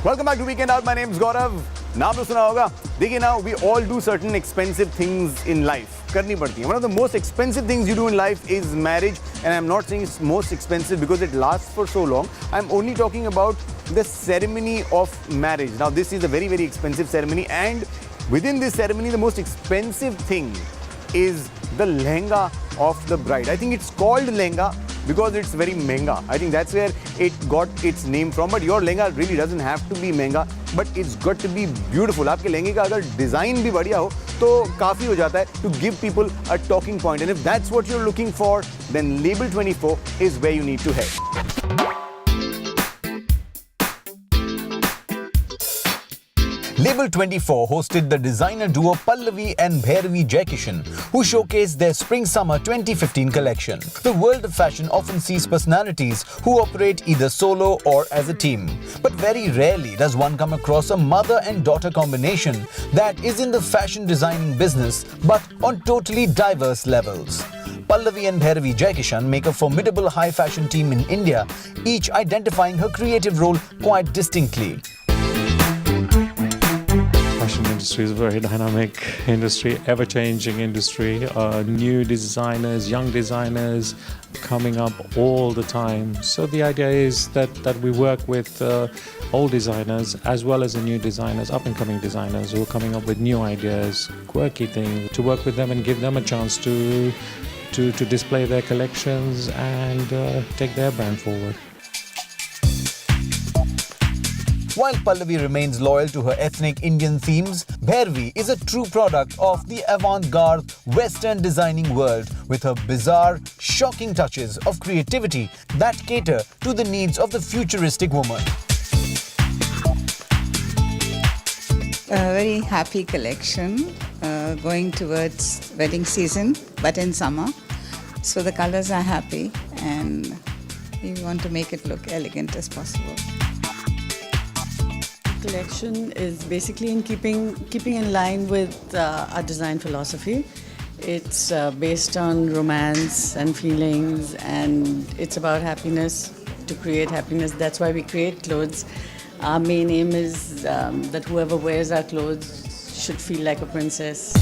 Welcome back to Weekend Out. My name is Gaurav. नाम तो सुना होगा. देखिए now we all do certain expensive things in life. करनी पड़ती है. One of the most expensive things you do in life is marriage, and I'm not saying it's most expensive because it lasts for so long. I'm only talking about the ceremony of marriage. Now this is a very, very expensive ceremony, and within this ceremony the most expensive thing is the lehenga of the bride. I think it's called lehenga because it's very mehenga. I think that's where it got its name from. But your lehenga really doesn't have to be mehenga, but it's got to be beautiful. आपके लहंगे का अगर design भी बढ़िया हो तो काफी हो जाता है to give people a talking point. And if that's what you're looking for, then Label 24 is where you need to head. Label 24 hosted the designer duo Pallavi and Bhairavi Jaikishan, who showcased their Spring-Summer 2015 collection. The world of fashion often sees personalities who operate either solo or as a team. But very rarely does one come across a mother and daughter combination that is in the fashion designing business but on totally diverse levels. Pallavi and Bhairavi Jaikishan make a formidable high fashion team in India, each identifying her creative role quite distinctly. Fashion industry is a very dynamic industry, ever-changing industry. New designers, young designers coming up all the time. So the idea is that we work with old designers as well as the new designers, up-and-coming designers who are coming up with new ideas, quirky things, to work with them and give them a chance to display their collections and take their brand forward. While Pallavi remains loyal to her ethnic Indian themes, Bhairavi is a true product of the avant-garde Western designing world with her bizarre, shocking touches of creativity that cater to the needs of the futuristic woman. A very happy collection going towards wedding season, but in summer. So the colors are happy and we want to make it look elegant as possible. Collection is basically in keeping in line with our design philosophy. It's based on romance and feelings, and it's about happiness, to create happiness. That's why we create clothes. Our main aim is that whoever wears our clothes should feel like a princess.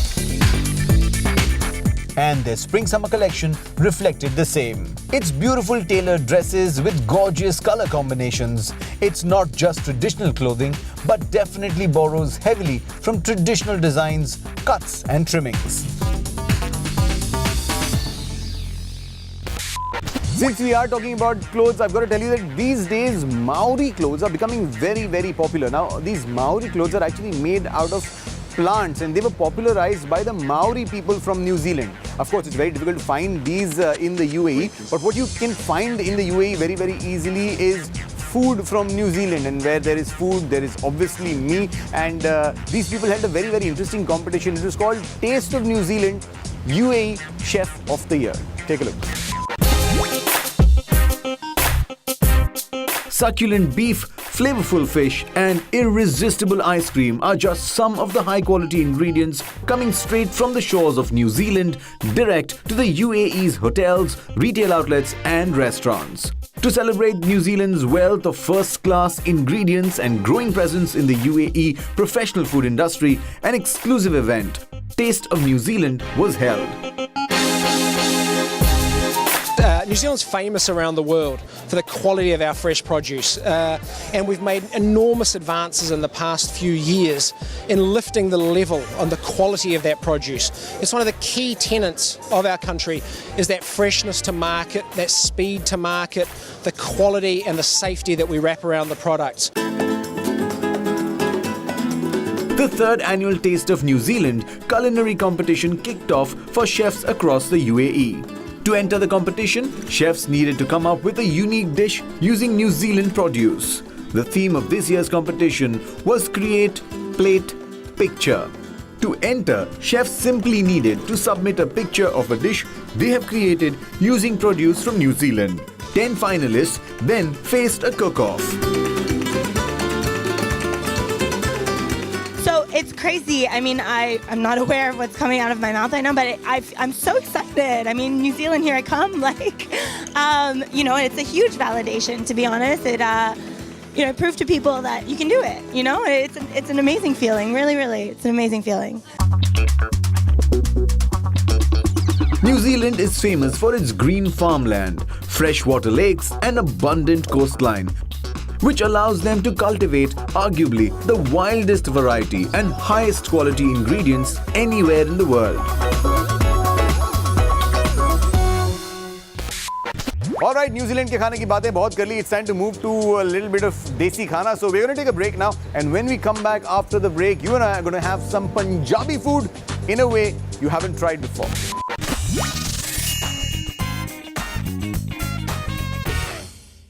And their spring-summer collection reflected the same. It's beautiful tailored dresses with gorgeous color combinations. It's not just traditional clothing, but definitely borrows heavily from traditional designs, cuts and trimmings. Since we are talking about clothes, I've got to tell you that these days Maori clothes are becoming very, very popular. Now, these Maori clothes are actually made out of plants, and they were popularized by the Maori people from New Zealand. Of course, it's very difficult to find these in the UAE, but what you can find in the UAE very, very easily is food from New Zealand, and where there is food, there is obviously me. And these people had a very, very interesting competition. It was called Taste of New Zealand UAE Chef of the Year. Take a look. Succulent beef, flavorful fish and irresistible ice cream are just some of the high-quality ingredients coming straight from the shores of New Zealand direct to the UAE's hotels, retail outlets and restaurants. To celebrate New Zealand's wealth of first-class ingredients and growing presence in the UAE professional food industry, an exclusive event, Taste of New Zealand, was held. New Zealand's famous around the world for the quality of our fresh produce, and we've made enormous advances in the past few years in lifting the level and the quality of that produce. It's one of the key tenets of our country is that freshness to market, that speed to market, the quality and the safety that we wrap around the products. The third annual Taste of New Zealand culinary competition kicked off for chefs across the UAE. To enter the competition, chefs needed to come up with a unique dish using New Zealand produce. The theme of this year's competition was Create, Plate, Picture. To enter, chefs simply needed to submit a picture of a dish they have created using produce from New Zealand. 10 finalists then faced a cook-off. It's crazy. I mean, I'm not aware of what's coming out of my mouth right now, but I'm so excited. I mean, New Zealand, here I come. Like, you know, it's a huge validation, to be honest. prove to people that you can do it. It's an amazing feeling. Really, really, it's an amazing feeling. New Zealand is famous for its green farmland, freshwater lakes, and abundant coastline, which allows them to cultivate arguably the wildest variety and highest quality ingredients anywhere in the world. Alright, New Zealand के खाने की बातें बहुत कर ली. It's time to move to a little bit of desi khana. So we're going to take a break now. And when we come back after the break, you and I are going to have some Punjabi food in a way you haven't tried before.